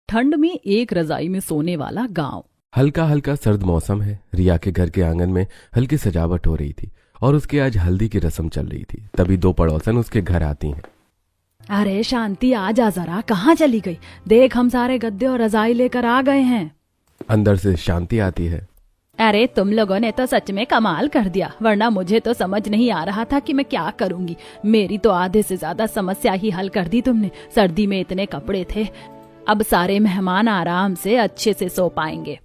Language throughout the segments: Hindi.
ठंड में एक रजाई में सोने वाला गांव। हल्का हल्का सर्द मौसम है। रिया के घर के आंगन में हल्की सजावट हो रही थी और उसके आज हल्दी की रस्म चल रही थी। तभी दो पड़ोसन उसके घर आती हैं। अरे शांति, आ जा जरा, कहाँ चली गई? देख, हम सारे गद्दे और रजाई लेकर आ गए हैं। अंदर से शांति आती है। अरे तुम लोगों ने तो सच में कमाल कर दिया, वरना मुझे तो समझ नहीं आ रहा था कि मैं क्या करूंगी। मेरी तो आधे से ज्यादा समस्या ही हल कर दी तुमने। सर्दी में इतने कपड़े थे, अब सारे मेहमान आराम से अच्छे से सो पाएंगे।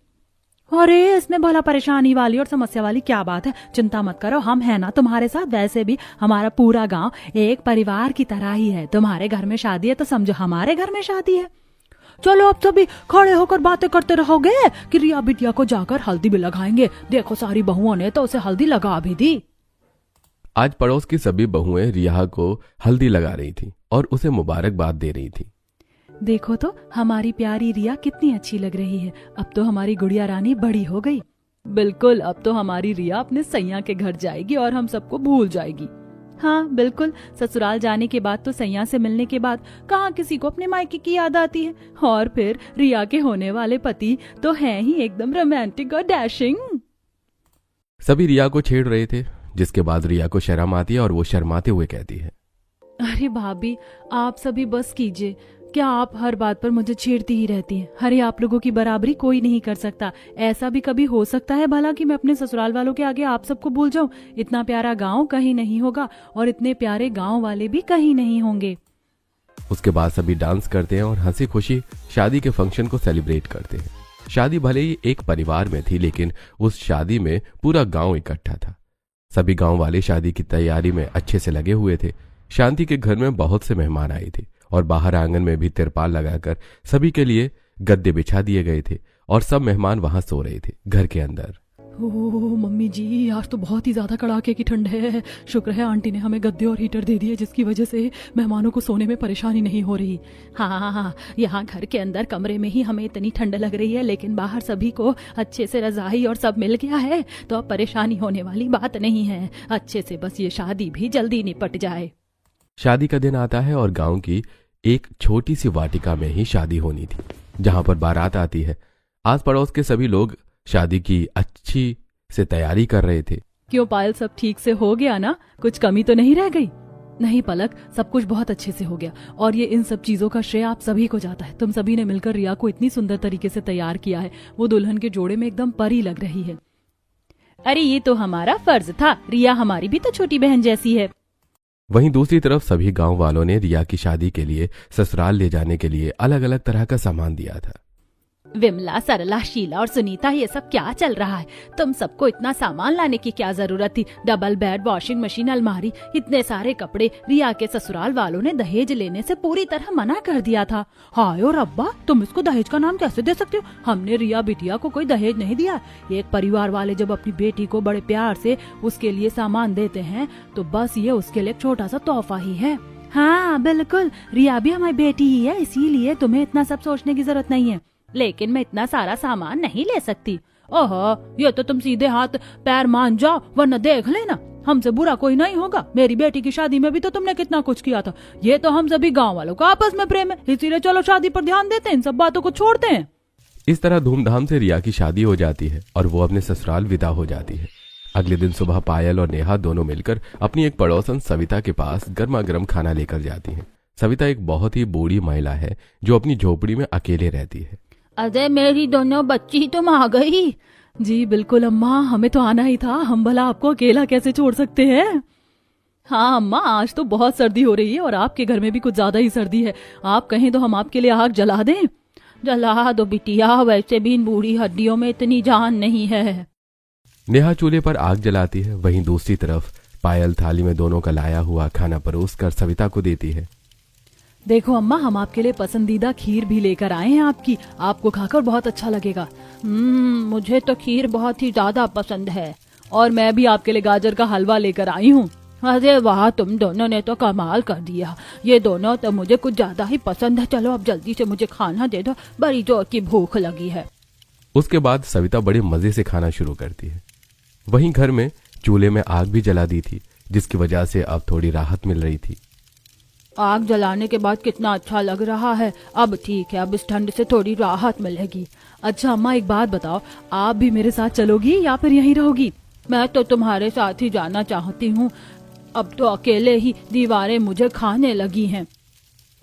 अरे इसमें भला परेशानी वाली और समस्या वाली क्या बात है? चिंता मत करो, हम हैं ना तुम्हारे साथ। वैसे भी हमारा पूरा गांव एक परिवार की तरह ही है। तुम्हारे घर में शादी है तो समझो हमारे घर में शादी है। चलो अब सभी खड़े होकर बातें करते रहोगे कि रिया बिटिया को जाकर हल्दी भी लगाएंगे। देखो सारी बहुओं ने तो उसे हल्दी लगा भी दी। आज पड़ोस की सभी बहुएं रिया को हल्दी लगा रही थी और उसे मुबारकबाद दे रही थी। देखो तो हमारी प्यारी रिया कितनी अच्छी लग रही है। अब तो हमारी गुड़िया रानी बड़ी हो गई। बिल्कुल, अब तो हमारी रिया अपने सैया के घर जाएगी और हम सबको भूल जाएगी। हाँ बिल्कुल, ससुराल जाने के बाद तो सैया से मिलने के बाद कहाँ किसी को अपने मायके की याद आती है। और फिर रिया के होने वाले पति तो हैं ही एकदम रोमांटिक और डैशिंग। सभी रिया को छेड़ रहे थे, जिसके बाद रिया को शर्म आती है और वो शर्माते हुए कहती है, अरे भाभी, आप सभी बस कीजिए। क्या आप हर बात पर मुझे छेड़ती ही रहती हैं? अरे आप लोगों की बराबरी कोई नहीं कर सकता। ऐसा भी कभी हो सकता है भला कि मैं अपने ससुराल वालों के आगे आप सबको भूल जाऊं? इतना प्यारा गांव कहीं नहीं होगा और इतने प्यारे गांव वाले भी कहीं नहीं होंगे। उसके बाद सभी डांस करते हैं और हंसी खुशी शादी के फंक्शन को सेलिब्रेट करते हैं। शादी भले ही एक परिवार में थी, लेकिन उस शादी में पूरा गांव इकट्ठा था। सभी गांव वाले शादी की तैयारी में अच्छे से लगे हुए थे। शांति के घर में बहुत से मेहमान आए थे और बाहर आंगन में भी तिरपाल लगाकर सभी के लिए गद्दे बिछा दिए गए थे और सब मेहमान वहां सो रहे थे घर के अंदर। ओह मम्मी जी, आज तो बहुत ही ज्यादा कड़ाके की ठंड है। शुक्र है आंटी ने हमें गद्दे और हीटर दे दिए, जिसकी वजह से मेहमानों को सोने में परेशानी नहीं हो रही। हाँ, यहाँ घर के अंदर कमरे में ही हमें इतनी ठंड लग रही है, लेकिन बाहर सभी को अच्छे से रजाई और सब मिल गया है, तो अब परेशानी होने वाली बात नहीं है। अच्छे से बस ये शादी भी जल्दी निपट जाए। शादी का दिन आता है और गांव की एक छोटी सी वाटिका में ही शादी होनी थी, जहां पर बारात आती है। आस पड़ोस के सभी लोग शादी की अच्छी से तैयारी कर रहे थे। क्यों पायल, सब ठीक से हो गया ना? कुछ कमी तो नहीं रह गई? नहीं पलक, सब कुछ बहुत अच्छे से हो गया और ये इन सब चीजों का श्रेय आप सभी को जाता है। तुम सभी ने मिलकर रिया को इतनी सुंदर तरीके से तैयार किया है, वो दुल्हन के जोड़े में एकदम परी लग रही है। अरे ये तो हमारा फर्ज था, रिया हमारी भी तो छोटी बहन जैसी है। वहीं दूसरी तरफ सभी गांव वालों ने रिया की शादी के लिए ससुराल ले जाने के लिए अलग अलग तरह का सामान दिया था। विमला, सरला, शीला और सुनीता, ये सब क्या चल रहा है? तुम सबको इतना सामान लाने की क्या जरूरत थी? डबल बेड, वॉशिंग मशीन, अलमारी, इतने सारे कपड़े। रिया के ससुराल वालों ने दहेज लेने से पूरी तरह मना कर दिया था। हाय और अब्बा, तुम इसको दहेज का नाम कैसे दे सकते हो? हमने रिया बिटिया को कोई दहेज नहीं दिया। एक परिवार वाले जब अपनी बेटी को बड़े प्यार से उसके लिए सामान देते हैं तो बस ये उसके लिए एक छोटा सा तोहफा ही है। हाँ बिल्कुल, रिया भी हमारी बेटी ही है, इसीलिए तुम्हें इतना सब सोचने की जरूरत नहीं है। लेकिन मैं इतना सारा सामान नहीं ले सकती। ओहो, ये तो तुम सीधे हाथ पैर मान जाओ, वरना देख लेना, हमसे बुरा कोई नहीं होगा। मेरी बेटी की शादी में भी तो तुमने कितना कुछ किया था। ये तो हम सभी गांव वालों का आपस में प्रेम है, इसीलिए चलो शादी पर ध्यान देते हैं, इन सब बातों को छोड़ते हैं। इस तरह धूमधाम से रिया की शादी हो जाती है और वो अपने ससुराल विदा हो जाती है। अगले दिन सुबह पायल और नेहा दोनों मिलकर अपनी एक पड़ोसन सविता के पास गर्मा गर्म खाना लेकर जाती है। सविता एक बहुत ही बूढ़ी महिला है जो अपनी झोपड़ी में अकेले रहती है। अरे मेरी दोनों बच्ची तुम आ गई? जी बिल्कुल अम्मा, हमें तो आना ही था, हम भला आपको अकेला कैसे छोड़ सकते हैं। हाँ अम्मा, आज तो बहुत सर्दी हो रही है और आपके घर में भी कुछ ज्यादा ही सर्दी है। आप कहें तो हम आपके लिए आग जला दें? जला दो बिटिया, वैसे भी इन बूढ़ी हड्डियों में इतनी जान नहीं है। नेहा चूल्हे पर आग जलाती है। वहीं दूसरी तरफ पायल थाली में दोनों का लाया हुआ खाना परोस कर सविता को देती है। देखो अम्मा, हम आपके लिए पसंदीदा खीर भी लेकर आए हैं आपकी, आपको खाकर बहुत अच्छा लगेगा। मुझे तो खीर बहुत ही ज्यादा पसंद है और मैं भी आपके लिए गाजर का हलवा लेकर आई हूँ। अरे वाह, तुम दोनों ने तो कमाल कर दिया। ये दोनों तो मुझे कुछ ज्यादा ही पसंद है। चलो अब जल्दी से मुझे खाना दे दो, बड़ी जोर की भूख लगी है। उसके बाद सविता बड़े मजे से खाना शुरू करती है। वहीं घर में चूल्हे में आग भी जला दी थी, जिसकी वजह से अब थोड़ी राहत मिल रही थी। आग जलाने के बाद कितना अच्छा लग रहा है। अब ठीक है, अब इस ठंड से थोड़ी राहत मिलेगी। अच्छा अम्मा एक बात बताओ, आप भी मेरे साथ चलोगी या फिर यहीं रहोगी? मैं तो तुम्हारे साथ ही जाना चाहती हूँ। अब तो अकेले ही दीवारें मुझे खाने लगी हैं।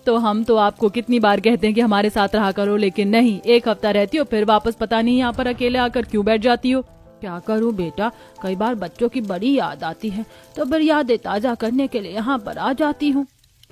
तो हम तो आपको कितनी बार कहते हैं कि हमारे साथ रहा करो, लेकिन नहीं, एक हफ्ता रहती हो फिर वापस पता नहीं यहाँ पर अकेले आकर क्यों बैठ जाती हो। क्या करूँ बेटा, कई बार बच्चों की बड़ी याद आती है तो फिर यादें ताजा करने के लिए यहाँ पर आ जाती हूँ।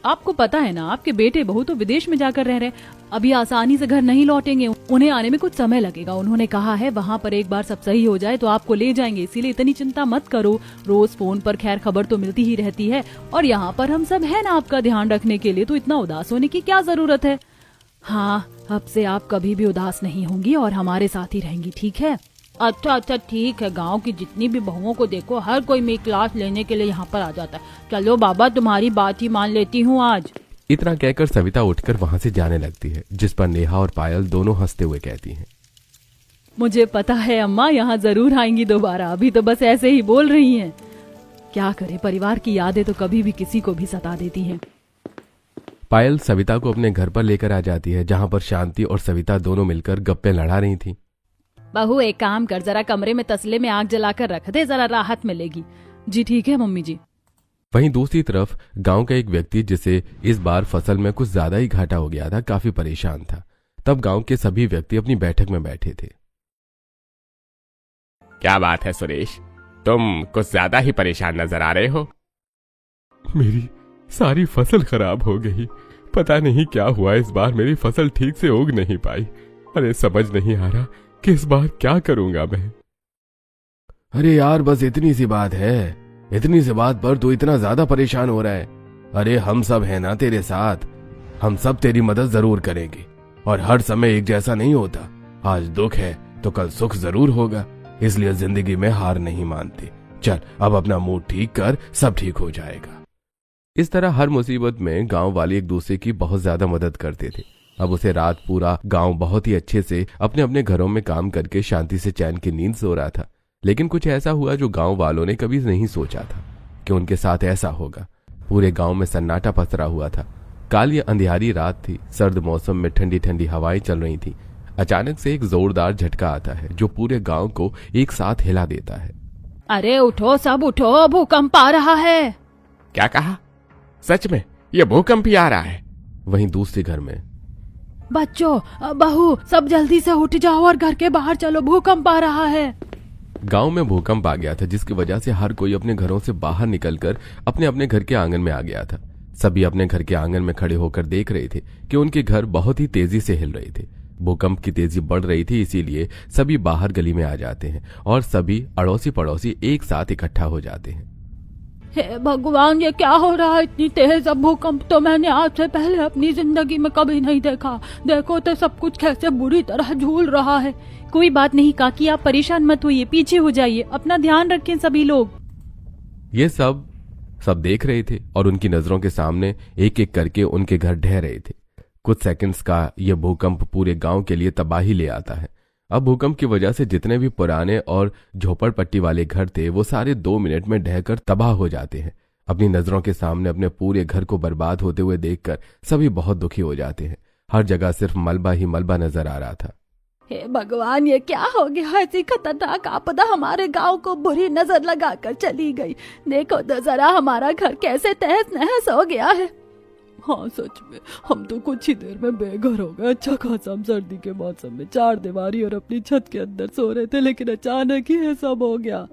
आपको पता है ना, आपके बेटे बहू तो विदेश में जाकर रह रहे, अभी आसानी से घर नहीं लौटेंगे, उन्हें आने में कुछ समय लगेगा। उन्होंने कहा है वहाँ पर एक बार सब सही हो जाए तो आपको ले जाएंगे, इसीलिए इतनी चिंता मत करो। रोज फोन पर खैर खबर तो मिलती ही रहती है और यहाँ पर हम सब है ना आपका ध्यान रखने के लिए, तो इतना उदास होने की क्या जरूरत है। हाँ, अब से आप कभी भी उदास नहीं होंगी और हमारे साथ ही रहेंगी, ठीक है? अच्छा ठीक है। गांव की जितनी भी बहुओं को देखो, हर कोई मेरी क्लास लेने के लिए यहाँ पर आ जाता है। चलो बाबा, तुम्हारी बात ही मान लेती हूँ आज। इतना कहकर सविता उठकर वहां से जाने लगती है, जिस पर नेहा और पायल दोनों हंसते हुए कहती हैं, मुझे पता है अम्मा यहाँ जरूर आएंगी दोबारा, अभी तो बस ऐसे ही बोल रही हैं। क्या करे, परिवार की यादें तो कभी भी किसी को भी सता देती हैं। पायल सविता को अपने घर पर लेकर आ जाती है, जहां पर शांति और सविता दोनों मिलकर गप्पे लड़ा रही थी। बहू एक काम कर, जरा कमरे में तसले में आग जलाकर रख दे, जरा राहत मिलेगी। जी ठीक है मम्मी जी। वहीं दूसरी तरफ गांव का एक व्यक्ति, जिसे इस बार फसल में कुछ ज्यादा ही घाटा हो गया था, काफी परेशान था। तब गांव के सभी व्यक्ति अपनी बैठक में बैठे थे। क्या बात है सुरेश, तुम कुछ ज्यादा ही परेशान नजर आ रहे हो। मेरी सारी फसल खराब हो गई, पता नहीं क्या हुआ, इस बार मेरी फसल ठीक से उग नहीं पाई। अरे समझ नहीं आ रहा कि इस बार क्या करूंगा मैं। अरे यार, बस इतनी सी बात है, इतनी सी बात पर तू इतना ज्यादा परेशान हो रहा है। अरे हम सब है ना तेरे साथ, हम सब तेरी मदद जरूर करेंगे और हर समय एक जैसा नहीं होता। आज दुख है तो कल सुख जरूर होगा, इसलिए जिंदगी में हार नहीं मानते। चल अब अपना मूड ठीक कर, सब ठीक हो जाएगा। इस तरह हर मुसीबत में गांव वाले एक दूसरे की बहुत ज्यादा मदद करते थे। अब उसे रात पूरा गांव बहुत ही अच्छे से अपने अपने घरों में काम करके शांति से चैन की नींद सो रहा था। लेकिन कुछ ऐसा हुआ जो गांव वालों ने कभी नहीं सोचा था कि उनके साथ ऐसा होगा। पूरे गांव में सन्नाटा पसरा हुआ था। काली अंधियारी रात थी, सर्द मौसम में ठंडी ठंडी हवाएं चल रही थी। अचानक से एक जोरदार झटका आता है जो पूरे गांव को एक साथ हिला देता है। अरे उठो सब उठो, भूकंप आ रहा है। क्या कहा? सच में ये भूकंप ही आ रहा है? वहीं दूसरे घर में, बच्चों बहू सब जल्दी से उठ जाओ और घर के बाहर चलो, भूकंप आ रहा है। गांव में भूकंप आ गया था, जिसकी वजह से हर कोई अपने घरों से बाहर निकलकर अपने अपने घर के आंगन में आ गया था। सभी अपने घर के आंगन में खड़े होकर देख रहे थे कि उनके घर बहुत ही तेजी से हिल रहे थे। भूकंप की तेजी बढ़ रही थी, इसीलिए सभी बाहर गली में आ जाते हैं और सभी अड़ोसी पड़ोसी एक साथ इकट्ठा हो जाते हैं। हे भगवान, ये क्या हो रहा है? इतनी तेज अब भूकंप तो मैंने आज से पहले अपनी जिंदगी में कभी नहीं देखा। देखो तो सब कुछ कैसे बुरी तरह झूल रहा है। कोई बात नहीं काकी, आप परेशान मत होइए, पीछे हो जाइए, अपना ध्यान रखें सभी लोग। ये सब देख रहे थे और उनकी नजरों के सामने एक एक करके उनके घर ढह रहे थे। कुछ सेकंड्स का यह भूकंप पूरे गांव के लिए तबाही ले आता है। अब भूकंप की वजह से जितने भी पुराने और झोपड़पट्टी वाले घर थे वो सारे 2 मिनट में ढहकर तबाह हो जाते हैं। अपनी नजरों के सामने अपने पूरे घर को बर्बाद होते हुए देखकर सभी बहुत दुखी हो जाते हैं। हर जगह सिर्फ मलबा ही मलबा नजर आ रहा था। हे भगवान, ये क्या हो गया? ऐसी खतरनाक आपदा हमारे गांव को बुरी नजर लगाकर चली गई। देखो तो जरा हमारा घर कैसे तहस नहस हो गया है। हाँ सच में, हम तो कुछ ही देर में बेघर हो गए। अच्छा खासा हम सर्दी के मौसम में चार दीवारी और अपनी छत के अंदर सो रहे थे, लेकिन अचानक ही ये सब हो गया।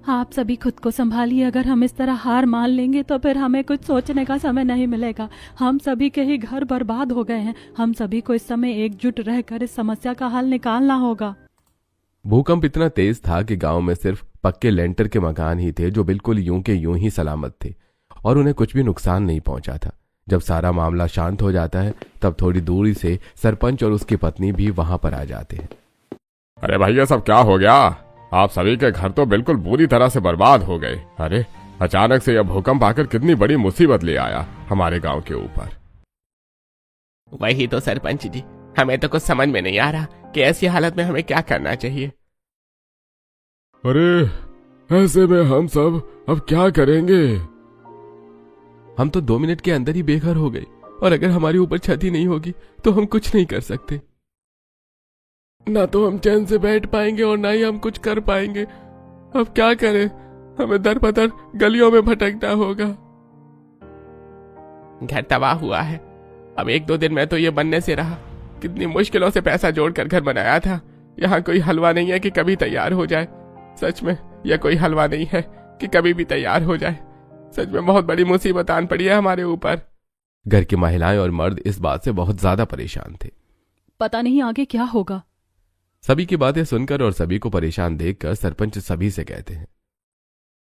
आप सभी खुद को संभालिए, अगर हम इस तरह हार मान लेंगे तो फिर हमें कुछ सोचने का समय नहीं मिलेगा। हम सभी के ही घर बर्बाद हो गए हैं। हम सभी को इस समय एकजुट रहकर इस समस्या का हल निकालना होगा। भूकंप इतना तेज था कि गांव में सिर्फ पक्के लेंटर के मकान ही थे जो बिल्कुल यूं के यूं ही सलामत थे और उन्हें कुछ भी नुकसान नहीं पहुंचा था। जब सारा मामला शांत हो जाता है तब थोड़ी दूरी से सरपंच और उसकी पत्नी भी वहां पर आ जाते हैं। अरे भैया, सब क्या हो गया? आप सभी के घर तो बिल्कुल बुरी तरह से बर्बाद हो गए। अरे अचानक से यह भूकंप आकर कितनी बड़ी मुसीबत ले आया हमारे गांव के ऊपर। वही तो सरपंच जी, हमें तो कुछ समझ में नहीं आ रहा कि ऐसी हालत में हमें क्या करना चाहिए। अरे ऐसे में हम सब अब क्या करेंगे? हम तो 2 मिनट के अंदर ही बेघर हो गए, और अगर हमारे ऊपर छत ही नहीं होगी तो हम कुछ नहीं कर सकते। ना तो हम चैन से बैठ पाएंगे और ना ही हम कुछ कर पाएंगे। अब क्या करें, हमें दर बदर गलियों में भटकना होगा। घर तबाह हुआ है। अब 1-2 दिन में तो ये बनने से रहा। कितनी मुश्किलों से पैसा जोड़कर घर बनाया था। यहाँ कोई हलवा नहीं है कि कभी तैयार हो जाए। सच में यह कोई हलवा नहीं है कि कभी भी तैयार हो जाए। सच में बहुत बड़ी मुसीबत आन पड़ी है हमारे ऊपर। घर की महिलाएं और मर्द इस बात से बहुत ज्यादा परेशान थे। पता नहीं आगे क्या होगा। सभी की बातें सुनकर और सभी को परेशान देखकर सरपंच सभी से कहते हैं,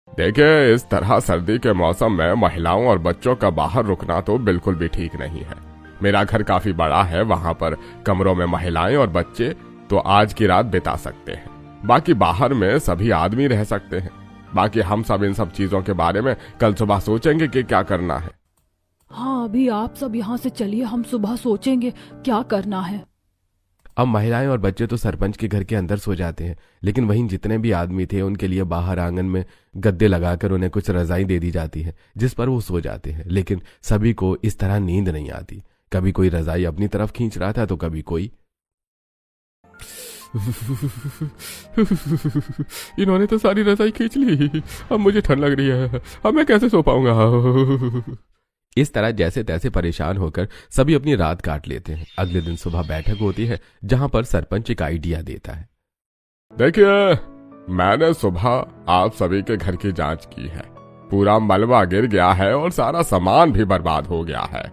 देखिए, इस तरह सर्दी के मौसम में महिलाओं और बच्चों का बाहर रुकना तो बिल्कुल भी ठीक नहीं है। मेरा घर काफी बड़ा है, वहां पर कमरों में महिलाएं और बच्चे तो आज की रात बिता सकते हैं। बाकी बाहर में सभी आदमी रह सकते हैं। बाकी हम सब इन सब चीजों के बारे में कल सुबह सोचेंगे कि क्या करना है। हाँ, अभी आप सब यहाँ से चलिए, हम सुबह सोचेंगे क्या करना है। अब महिलाएं और बच्चे तो सरपंच के घर के अंदर सो जाते हैं, लेकिन वहीं जितने भी आदमी थे उनके लिए बाहर आंगन में गद्दे लगाकर उन्हें कुछ रजाई दे दी जाती है, जिस पर वो सो जाते हैं। लेकिन सभी को इस तरह नींद नहीं आती। कभी कोई रजाई अपनी तरफ खींच रहा था तो कभी कोई। इन्होंने तो सारी रजाई खींच ली, अब मुझे ठंड लग रही है, अब मैं कैसे सो पाऊंगा। इस तरह जैसे तैसे परेशान होकर सभी अपनी रात काट लेते हैं। अगले दिन सुबह बैठक होती है जहां पर सरपंच एक आइडिया देता है। देखिए, मैंने सुबह आप सभी के घर की जांच की है। पूरा मलबा गिर गया है और सारा सामान भी बर्बाद हो गया है।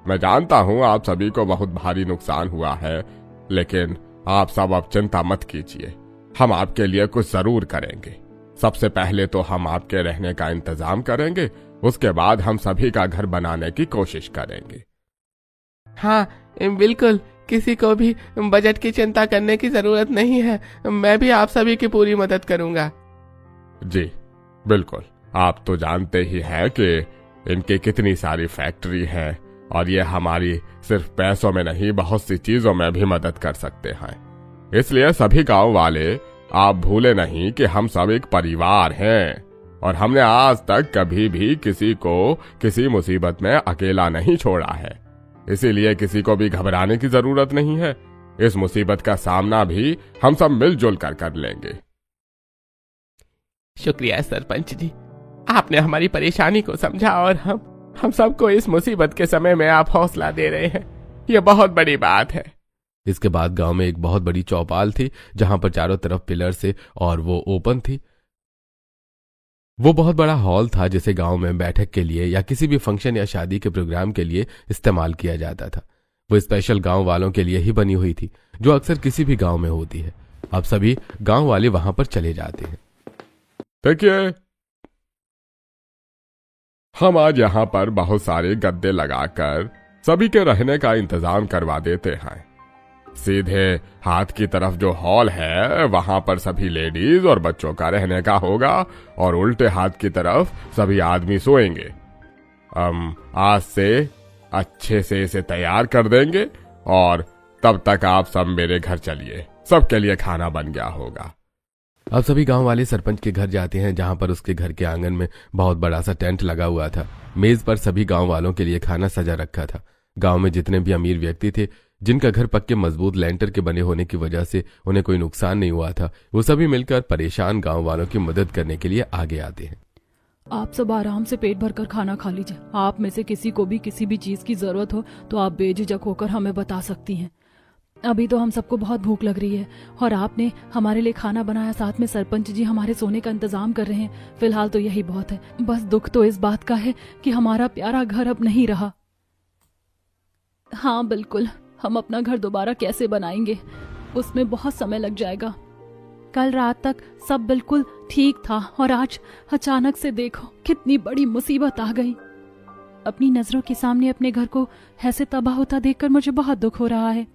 मैं जानता हूं आप सभी को बहुत भारी नुकसान हुआ है, लेकिन आप सब अब चिंता मत कीजिए। हम आपके लिए कुछ जरूर करेंगे। सबसे पहले तो हम आपके रहने का इंतजाम करेंगे, उसके बाद हम सभी का घर बनाने की कोशिश करेंगे। हाँ, बिल्कुल, किसी को भी बजट की चिंता करने की जरूरत नहीं है। मैं भी आप सभी की पूरी मदद करूंगा। जी बिल्कुल, आप तो जानते ही हैं कि इनकी कितनी सारी फैक्ट्री है और ये हमारी सिर्फ पैसों में नहीं बहुत सी चीजों में भी मदद कर सकते हैं। इसलिए सभी गांव वाले, आप भूले नहीं कि हम सब एक परिवार हैं और हमने आज तक कभी भी किसी को किसी मुसीबत में अकेला नहीं छोड़ा है। इसीलिए किसी को भी घबराने की जरूरत नहीं है। इस मुसीबत का सामना भी हम सब मिलजुल कर कर लेंगे। शुक्रिया सरपंच जी, आपने हमारी परेशानी को समझा और हम सबको इस मुसीबत के समय में आप हौसला दे रहे हैं। ये बहुत बड़ी बात है। इसके बाद गांव में एक बहुत बड़ी चौपाल थी जहां पर चारों तरफ पिलर से और वो ओपन थी। वो बहुत बड़ा हॉल था जिसे गांव में बैठक के लिए या किसी भी फंक्शन या शादी के प्रोग्राम के लिए इस्तेमाल किया जाता था। वो स्पेशल गांव वालों के लिए ही बनी हुई थी, जो अक्सर किसी भी गांव में होती है। अब सभी गांव वाले वहां पर चले जाते हैं। देखिए, हम आज यहाँ पर बहुत सारे गद्दे लगाकर सभी के रहने का इंतजाम करवा देते हैं। सीधे हाथ की तरफ जो हॉल है वहां पर सभी लेडीज और बच्चों का रहने का होगा और उल्टे हाथ की तरफ सभी आदमी सोएंगे। आज से अच्छे से इसे तैयार कर देंगे और तब तक आप सब मेरे घर चलिए, सबके लिए खाना बन गया होगा। अब सभी गांव वाले सरपंच के घर जाते हैं जहां पर उसके घर के आंगन में बहुत बड़ा सा टेंट लगा हुआ था। मेज पर सभी गांव वालों के लिए खाना सजा रखा था। गांव में जितने भी अमीर व्यक्ति थे जिनका घर पक्के मजबूत लेंटर के बने होने की वजह से उन्हें कोई नुकसान नहीं हुआ था, वो सभी मिलकर परेशान गांव वालों की मदद करने के लिए आगे आते हैं। आप सब आराम से पेट भरकर खाना खा लीजिए। आप में से किसी को भी किसी भी चीज की जरूरत हो तो आप बेझिझक होकर हमें बता सकती हैं। अभी तो हम सबको बहुत भूख लग रही है और आपने हमारे लिए खाना बनाया, साथ में सरपंच जी हमारे सोने का इंतजाम कर रहे हैं। फिलहाल तो यही बहुत है। बस दुख तो इस बात का है कि हमारा प्यारा घर अब नहीं रहा। हाँ बिल्कुल, हम अपना घर दोबारा कैसे बनाएंगे, उसमें बहुत समय लग जाएगा। कल रात तक सब बिल्कुल ठीक था और आज अचानक से देखो कितनी बड़ी मुसीबत आ गई। अपनी नजरों के सामने अपने घर को ऐसे तबाह होता देखकर मुझे बहुत दुख हो रहा है।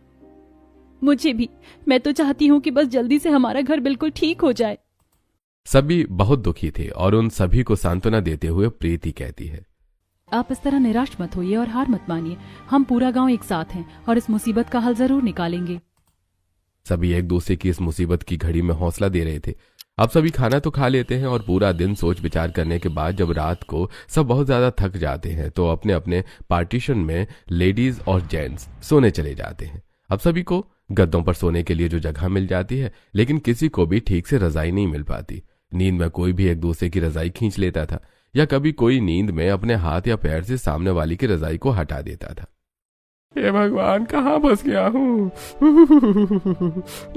मुझे भी। मैं तो चाहती हूँ कि बस जल्दी से हमारा घर बिल्कुल ठीक हो जाए। सभी बहुत दुखी थे और उन सभी को सांत्वना देते हुए प्रीति कहती है, आप इस तरह निराश मत होइए और हार मत मानिए। हम पूरा गांव एक साथ हैं और इस मुसीबत का हल जरूर निकालेंगे। सभी एक दूसरे की इस मुसीबत की घड़ी में हौसला दे रहे थे। अब सभी खाना तो खा लेते हैं और पूरा दिन सोच विचार करने के बाद जब रात को सब बहुत ज्यादा थक जाते हैं तो अपने अपने पार्टीशन में लेडीज और जेंट्स सोने चले जाते हैं। अब सभी को गद्दों पर सोने के लिए जो जगह मिल जाती है, लेकिन किसी को भी ठीक से रजाई नहीं मिल पाती। नींद में कोई भी एक दूसरे की रजाई खींच लेता था या कभी कोई नींद में अपने हाथ या पैर से सामने वाली की रजाई को हटा देता था। हे भगवान, कहाँ फंस गया हूँ।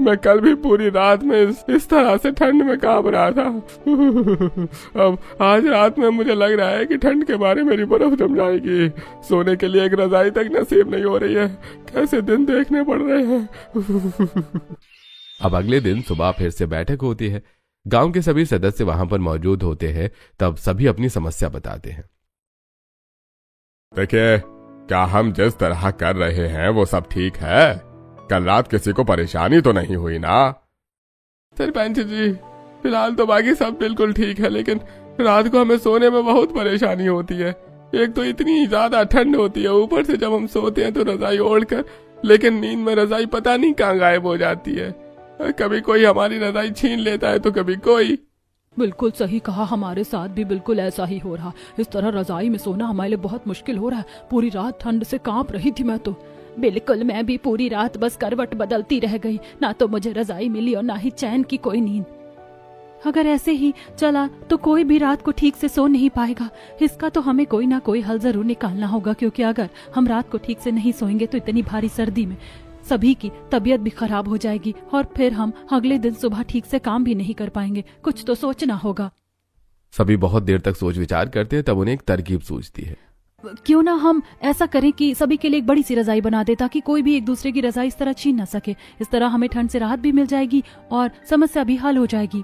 मैं कल भी पूरी रात में इस तरह से ठंड में कांप रहा था। अब आज रात में मुझे लग रहा है कि ठंड के बारे मेरी बर्फ जम जाएगी। सोने के लिए एक रजाई तक नसीब नहीं हो रही है। कैसे दिन देखने पड़ रहे हैं। अब अगले दिन सुबह फिर से बैठक होती है। गांव के सभी सदस्य वहां पर मौजूद होते हैं। तब सभी अपनी समस्या बताते हैं। देखिए, क्या हम जिस तरह कर रहे हैं वो सब ठीक है? कल रात किसी को परेशानी तो नहीं हुई ना? सरपंच जी, फिलहाल तो बाकी सब बिल्कुल ठीक है, लेकिन रात को हमें सोने में बहुत परेशानी होती है। एक तो इतनी ज्यादा ठंड होती है, ऊपर से जब हम सोते हैं तो रजाई ओढ़कर, लेकिन नींद में रजाई पता नहीं कहाँ गायब हो जाती है। कभी कोई हमारी रजाई छीन लेता है तो कभी कोई। बिल्कुल सही कहा, हमारे साथ भी बिल्कुल ऐसा ही हो रहा। इस तरह रजाई में सोना हमारे लिए बहुत मुश्किल हो रहा है। पूरी रात ठंड से कांप रही थी मैं तो। बिल्कुल, मैं भी पूरी रात बस करवट बदलती रह गई। ना तो मुझे रजाई मिली और ना ही चैन की कोई नींद। अगर ऐसे ही चला तो कोई भी रात को ठीक से सो नहीं पाएगा। इसका तो हमें कोई ना कोई हल जरूर निकालना होगा, क्योंकि अगर हम रात को ठीक से नहीं सोएंगे तो इतनी भारी सर्दी में सभी की तबीयत भी खराब हो जाएगी और फिर हम अगले दिन सुबह ठीक से काम भी नहीं कर पाएंगे। कुछ तो सोचना होगा। सभी बहुत देर तक सोच विचार करते हैं। तब उन्हें एक तरकीब सूझती है। क्यों ना हम ऐसा करें कि सभी के लिए एक बड़ी सी रजाई बना दे, ताकि कोई भी एक दूसरे की रजाई इस तरह छीन ना सके। इस तरह हमें ठंड से राहत भी मिल जाएगी और समस्या भी हल हो जाएगी।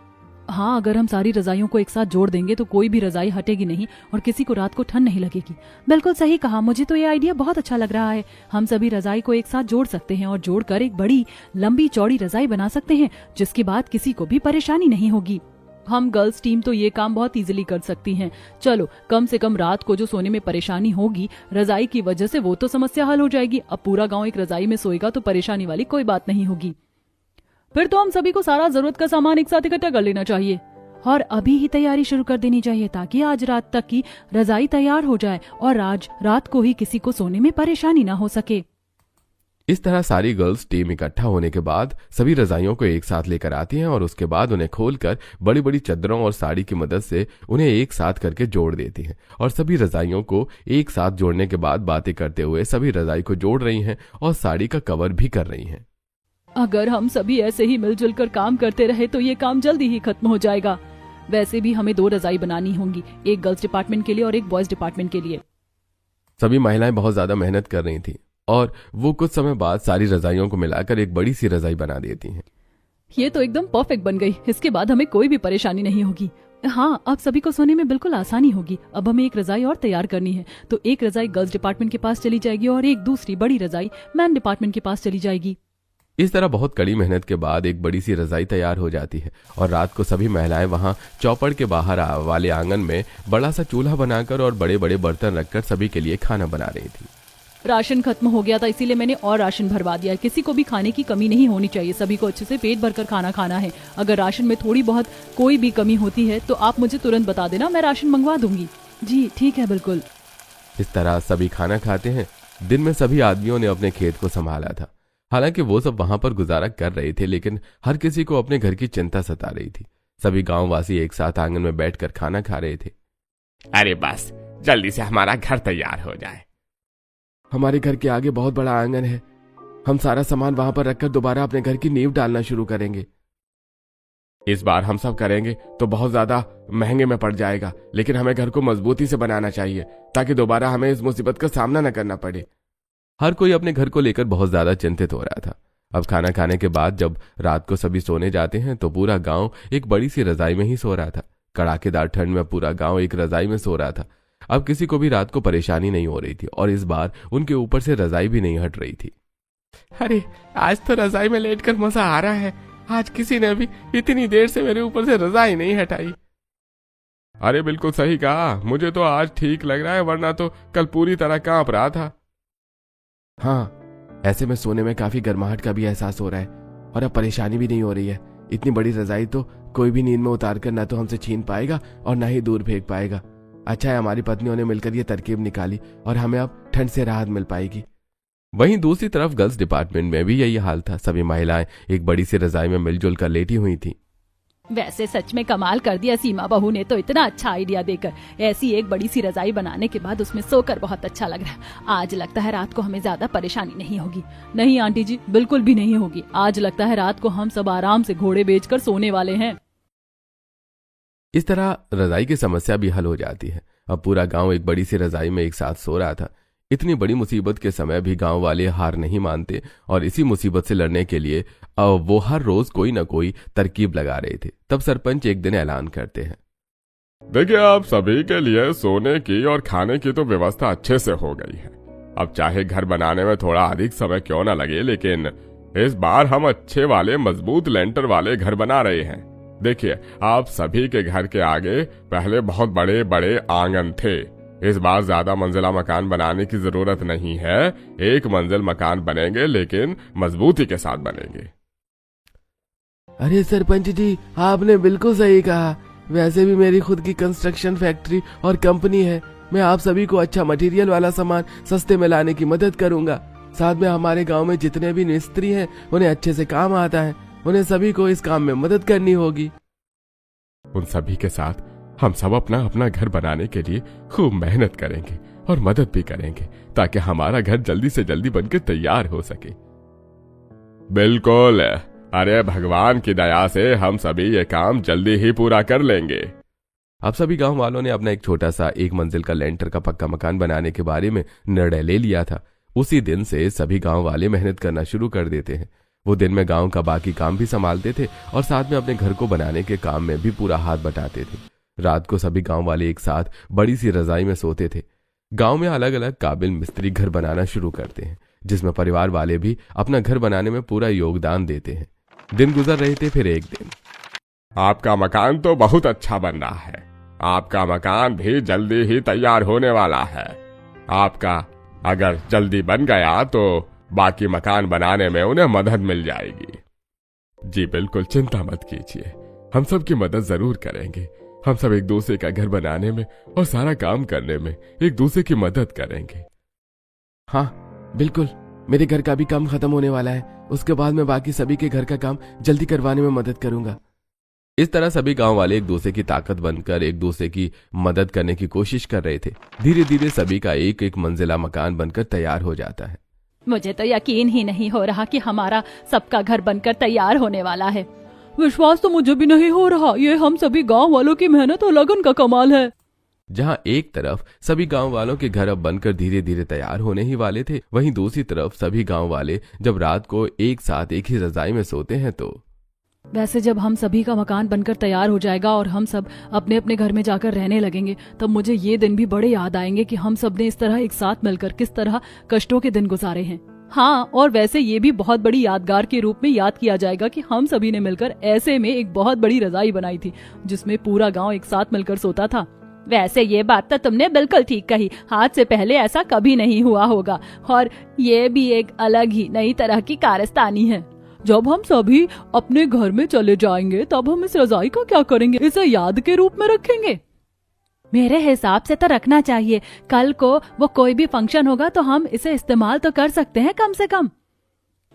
हाँ, अगर हम सारी रजाइयों को एक साथ जोड़ देंगे तो कोई भी रजाई हटेगी नहीं और किसी को रात को ठंड नहीं लगेगी। बिल्कुल सही कहा, मुझे तो ये आइडिया बहुत अच्छा लग रहा है। हम सभी रजाई को एक साथ जोड़ सकते हैं और जोड़कर एक बड़ी लंबी चौड़ी रजाई बना सकते हैं, जिसके बाद किसी को भी परेशानी नहीं होगी। हम गर्ल्स टीम तो ये काम बहुत इजीली कर सकती हैं। चलो, कम से कम रात को जो सोने में परेशानी होगी रजाई की वजह से, वो तो समस्या हल हो जाएगी। अब पूरा गाँव एक रजाई में सोएगा तो परेशानी वाली कोई बात नहीं होगी। फिर तो हम सभी को सारा जरूरत का सामान एक साथ इकट्ठा कर लेना चाहिए और अभी ही तैयारी शुरू कर देनी चाहिए, ताकि आज रात तक की रजाई तैयार हो जाए और आज रात को ही किसी को सोने में परेशानी ना हो सके। इस तरह सारी गर्ल्स टीम इकट्ठा होने के बाद सभी रजाइयों को एक साथ लेकर आती हैं और उसके बाद उन्हें खोलकर बड़ी बड़ी चादरों और साड़ी की मदद से उन्हें एक साथ करके जोड़ देती हैं। और सभी रजाइयों को एक साथ जोड़ने के बाद बातें करते हुए सभी रजाई को जोड़ रही हैं और साड़ी का कवर भी कर रही हैं। अगर हम सभी ऐसे ही मिलजुल कर काम करते रहे तो ये काम जल्दी ही खत्म हो जाएगा। वैसे भी हमें 2 रजाई बनानी होंगी, एक गर्ल्स डिपार्टमेंट के लिए और एक बॉयज डिपार्टमेंट के लिए। सभी महिलाएं बहुत ज्यादा मेहनत कर रही थीं और वो कुछ समय बाद सारी रजाइयों को मिलाकर एक बड़ी सी रजाई बना देती हैं। ये तो एकदम परफेक्ट बन गई। इसके बाद हमें कोई भी परेशानी नहीं होगी। हाँ, अब सभी को सोने में बिल्कुल आसानी होगी। अब हमें एक रजाई और तैयार करनी है, तो एक रजाई गर्ल्स डिपार्टमेंट के पास चली जाएगी और एक दूसरी बड़ी रजाई मैन डिपार्टमेंट के पास चली जाएगी। इस तरह बहुत कड़ी मेहनत के बाद एक बड़ी सी रजाई तैयार हो जाती है और रात को सभी महिलाएं वहां चौपड़ के बाहर वाले आंगन में बड़ा सा चूल्हा बनाकर और बड़े बड़े बर्तन रखकर सभी के लिए खाना बना रही थी। राशन खत्म हो गया था, इसीलिए मैंने और राशन भरवा दिया। किसी को भी खाने की कमी नहीं होनी चाहिए। सभी को अच्छे से पेट भरकर खाना खाना है। अगर राशन में थोड़ी बहुत कोई भी कमी होती है तो आप मुझे तुरंत बता देना, मैं राशन मंगवा दूंगी। जी ठीक है, बिल्कुल। इस तरह सभी खाना खाते हैं। दिन में सभी आदमियों ने अपने खेत को संभाला था। हालांकि वो सब वहां पर गुजारा कर रहे थे, लेकिन हर किसी को अपने घर की चिंता सता रही थी। सभी गांववासी एक साथ आंगन में बैठकर खाना खा रहे थे। अरे बस जल्दी से हमारा घर तैयार हो जाए। हमारे घर के आगे बहुत बड़ा आंगन है। हम सारा सामान वहां पर रखकर दोबारा अपने घर की नींव डालना शुरू करेंगे। इस बार हम सब करेंगे तो बहुत ज्यादा महंगे में पड़ जाएगा, लेकिन हमें घर को मजबूती से बनाना चाहिए ताकि दोबारा हमें इस मुसीबत का सामना न करना पड़े। हर कोई अपने घर को लेकर बहुत ज्यादा चिंतित हो रहा था। अब खाना खाने के बाद जब रात को सभी सोने जाते हैं तो पूरा गांव एक बड़ी सी रजाई में ही सो रहा था। कड़ाकेदार ठंड में पूरा गांव एक रजाई में सो रहा था। अब किसी को भी रात को परेशानी नहीं हो रही थी और इस बार उनके ऊपर से रजाई भी नहीं हट रही थी। अरे आज तो रजाई में लेटकर मजा आ रहा है। आज किसी ने भी इतनी देर से मेरे ऊपर से रजाई नहीं हटाई। अरे बिल्कुल सही कहा, मुझे तो आज ठीक लग रहा है, वरना तो कल पूरी तरह कांप रहा था। हाँ, ऐसे में सोने में काफी गर्माहट का भी एहसास हो रहा है और अब परेशानी भी नहीं हो रही है। इतनी बड़ी रजाई तो कोई भी नींद में उतार कर ना तो हमसे छीन पाएगा और ना ही दूर फेंक पाएगा। अच्छा है हमारी पत्नियों ने मिलकर ये तरकीब निकाली और हमें अब ठंड से राहत मिल पाएगी। वहीं दूसरी तरफ गर्ल्स डिपार्टमेंट में भी यही हाल था। सभी महिलाएं एक बड़ी सी रजाई में मिलजुल कर लेटी हुई थीं। वैसे सच में कमाल कर दिया सीमा बहू ने तो इतना अच्छा आइडिया देकर। ऐसी एक बड़ी सी रजाई बनाने के बाद उसमें सोकर बहुत अच्छा लग रहा है। आज लगता है रात को हमें ज्यादा परेशानी नहीं होगी। नहीं आंटी जी, बिल्कुल भी नहीं होगी। आज लगता है रात को हम सब आराम से घोड़े बेचकर सोने वाले हैं। इस तरह रजाई की समस्या भी हल हो जाती है। अब पूरा गांव एक बड़ी सी रजाई में एक साथ सो रहा था। इतनी बड़ी मुसीबत के समय भी गांव वाले हार नहीं मानते और इसी मुसीबत से लड़ने के लिए वो हर रोज कोई न कोई तरकीब लगा रहे थे। तब सरपंच एक दिन ऐलान करते हैं, देखिए आप सभी के लिए सोने की और खाने की तो व्यवस्था अच्छे से हो गई है। अब चाहे घर बनाने में थोड़ा अधिक समय क्यों न लगे, लेकिन इस बार हम अच्छे वाले मजबूत लेंटर वाले घर बना रहे हैं। देखिए आप सभी के घर के आगे पहले बहुत बड़े बड़े आंगन थे। इस बार ज्यादा मंजिला मकान बनाने की जरूरत नहीं है। एक मंजिल मकान बनेंगे, लेकिन मजबूती के साथ बनेंगे। अरे सरपंच जी, आपने बिल्कुल सही कहा। वैसे भी मेरी खुद की कंस्ट्रक्शन फैक्ट्री और कंपनी है। मैं आप सभी को अच्छा मटेरियल वाला सामान सस्ते में लाने की मदद करूंगा। साथ में हमारे गांव में जितने भी मिस्त्री हैं उन्हें अच्छे से काम आता है। उन्हें सभी को इस काम में मदद करनी होगी। उन सभी के साथ हम सब अपना अपना घर बनाने के लिए खूब मेहनत करेंगे और मदद भी करेंगे, ताकि हमारा घर जल्दी से जल्दी बनकर तैयार हो सके। बिल्कुल, अरे भगवान की दया से हम सभी ये काम जल्दी ही पूरा कर लेंगे। अब सभी गांव वालों ने अपना एक छोटा सा एक मंजिल का लेंटर का पक्का मकान बनाने के बारे में निर्णय ले लिया था। उसी दिन से सभी गांव वाले मेहनत करना शुरू कर देते हैं। वो दिन में गांव का बाकी काम भी संभालते थे और साथ में अपने घर को बनाने के काम में भी पूरा हाथ बटाते थे। रात को सभी गांव वाले एक साथ बड़ी सी रजाई में सोते थे। गांव में अलग अलग काबिल मिस्त्री घर बनाना शुरू करते हैं, जिसमें परिवार वाले भी अपना घर बनाने में पूरा योगदान देते हैं। दिन गुजर रहे थे। फिर एक दिन, आपका मकान तो बहुत अच्छा बन रहा है। आपका मकान भी जल्दी ही तैयार होने वाला है। आपका अगर जल्दी बन गया तो बाकी मकान बनाने में उन्हें मदद मिल जाएगी। जी बिल्कुल, चिंता मत कीजिए, हम सब की मदद जरूर करेंगे। हम सब एक दूसरे का घर बनाने में और सारा काम करने में एक दूसरे की मदद करेंगे। हाँ बिल्कुल, मेरे घर का भी काम खत्म होने वाला है। उसके बाद मैं बाकी सभी के घर का काम जल्दी करवाने में मदद करूंगा। इस तरह सभी गांव वाले एक दूसरे की ताकत बनकर एक दूसरे की मदद करने की कोशिश कर रहे थे। धीरे धीरे सभी का एक एक मंजिला मकान बनकर तैयार हो जाता है। मुझे तो यकीन ही नहीं हो रहा कि हमारा सबका घर बनकर तैयार होने वाला है। विश्वास तो मुझे भी नहीं हो रहा। ये हम सभी गांव वालों की मेहनत और लगन का कमाल है। जहां एक तरफ सभी गांव वालों के घर अब बनकर धीरे धीरे तैयार होने ही वाले थे, वहीं दूसरी तरफ सभी गांव वाले जब रात को एक साथ एक ही रजाई में सोते हैं तो वैसे जब हम सभी का मकान बनकर तैयार हो जाएगा और हम सब अपने अपने घर में जाकर रहने लगेंगे, तब मुझे ये दिन भी बड़े याद आएंगे कि हम सब ने इस तरह एक साथ मिलकर किस तरह कष्टों के दिन गुजारे हैं। हाँ, और वैसे ये भी बहुत बड़ी यादगार के रूप में याद किया जाएगा कि हम सभी ने मिलकर ऐसे में एक बहुत बड़ी रजाई बनाई थी जिसमें पूरा गांव एक साथ मिलकर सोता था। वैसे ये बात तो तुमने बिल्कुल ठीक कही। आज से पहले ऐसा कभी नहीं हुआ होगा और ये भी एक अलग ही नई तरह की कारस्तानी है। जब हम सभी अपने घर में चले जाएंगे तब हम इस रजाई का क्या करेंगे? इसे याद के रूप में रखेंगे। मेरे हिसाब से तो रखना चाहिए। कल को वो कोई भी फंक्शन होगा तो हम इसे इस्तेमाल तो कर सकते हैं कम से कम।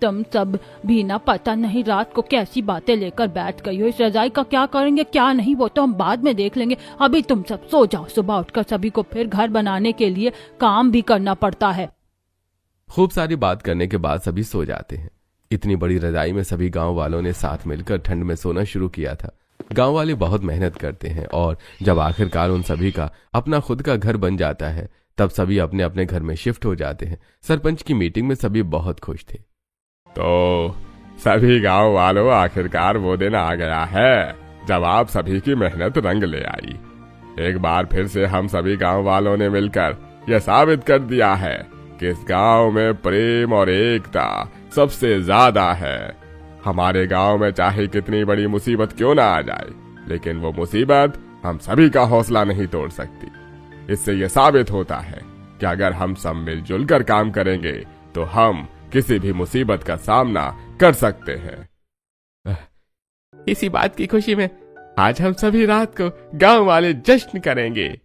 तुम सब भी ना, पता नहीं रात को कैसी बातें लेकर बैठ गई हो। इस रजाई का क्या करेंगे क्या नहीं वो तो हम बाद में देख लेंगे। अभी तुम सब सो जाओ। सुबह उठकर सभी को फिर घर बनाने के लिए काम भी करना पड़ता है। खूब सारी बात करने के बाद सभी सो जाते हैं। इतनी बड़ी रजाई में सभी गांव वालों ने साथ मिलकर ठंड में सोना शुरू किया था। गांव वाले बहुत मेहनत करते हैं और जब आखिरकार उन सभी का अपना खुद का घर बन जाता है तब सभी अपने अपने घर में शिफ्ट हो जाते हैं। सरपंच की मीटिंग में सभी बहुत खुश थे। तो सभी गांव वालों, आखिरकार वो दिन आ गया है जब आप सभी की मेहनत रंग ले आई। एक बार फिर से हम सभी गांव वालों ने मिलकर यह साबित कर दिया है कि इस गांव में प्रेम और एकता सबसे ज्यादा है। हमारे गांव में चाहे कितनी बड़ी मुसीबत क्यों ना आ जाए, लेकिन वो मुसीबत हम सभी का हौसला नहीं तोड़ सकती। इससे यह साबित होता है कि अगर हम सब मिलजुल कर काम करेंगे तो हम किसी भी मुसीबत का सामना कर सकते हैं। इसी बात की खुशी में आज हम सभी रात को गांव वाले जश्न करेंगे।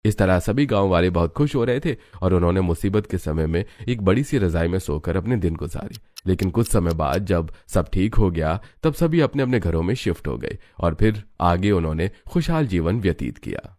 इस तरह सभी गांव वाले बहुत खुश हो रहे थे और उन्होंने मुसीबत के समय में एक बड़ी सी रजाई में सोकर अपने दिन गुजारे। लेकिन कुछ समय बाद जब सब ठीक हो गया तब सभी अपने अपने घरों में शिफ्ट हो गए और फिर आगे उन्होंने खुशहाल जीवन व्यतीत किया।